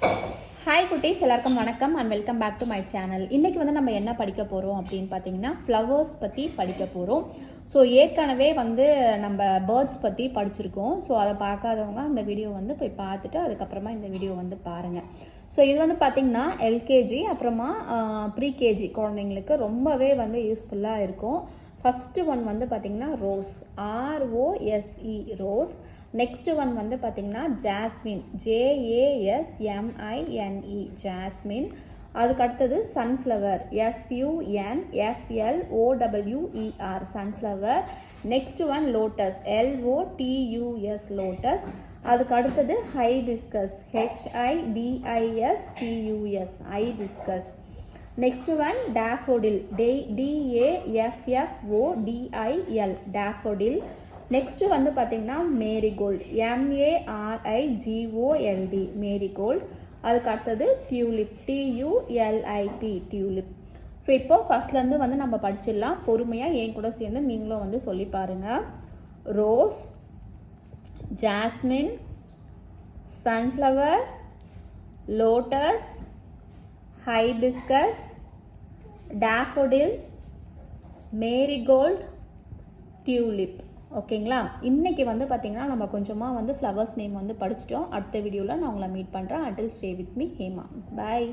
Hi குட்டீஸ், எல்லாருக்கும் வணக்கம் and welcome back to my channel. இன்றைக்கி வந்து நம்ம என்ன படிக்க போகிறோம் அப்படின்னு பார்த்தீங்கன்னா ஃப்ளவர்ஸ் பற்றி படிக்க போகிறோம். ஸோ ஏற்கனவே வந்து நம்ம பேர்ட்ஸ் பற்றி படிச்சிருக்கோம். ஸோ அதை பார்க்காதவங்க அந்த வீடியோ வந்து போய் பார்த்துட்டு அதுக்கப்புறமா இந்த வீடியோ வந்து பாருங்கள். ஸோ இது வந்து பார்த்திங்கன்னா எல்கேஜி அப்புறமா ப்ரீகேஜி குழந்தைங்களுக்கு ரொம்பவே வந்து யூஸ்ஃபுல்லாக இருக்கும். ஃபஸ்ட்டு ஒன் வந்து பார்த்திங்கன்னா rose, ROSE rose. Next one வந்து பார்த்திங்கன்னா ஜாஸ்மின், JASMINE ஜாஸ்மின். அதுக்கு அடுத்தது sunflower, SUNFLOWER sunflower. Next one lotus, LOTUS lotus. அதுக்கு அடுத்தது hibiscus, HIBISCUS hibiscus. Next one daffodil, DAFFODIL daffodil. Next வந்து பார்த்திங்கன்னா மேரிகோல்டு, MARIGOLD மேரிகோல்டு. அதுக்கு அடுத்தது டியூலிப், TULIP டியூலிப். ஸோ இப்போது ஃபஸ்ட்லேருந்து வந்து நம்ம படிச்சிடலாம். பொறுமையாக என் கூட சேர்ந்து நீங்களும் வந்து சொல்லி பாருங்கள். Rose, jasmine, sunflower, lotus, hibiscus, daffodil, marigold, tulip. ஓகேங்களா? இன்றைக்கி வந்து பார்த்திங்கன்னா நம்ம கொஞ்சமாக வந்து ஃப்ளவர்ஸ் நேம் வந்து படிச்சிட்டோம். அடுத்த வீடியோவில் நான் உங்களை மீட் பண்ணுறேன். Until stay with me Hema. Bye.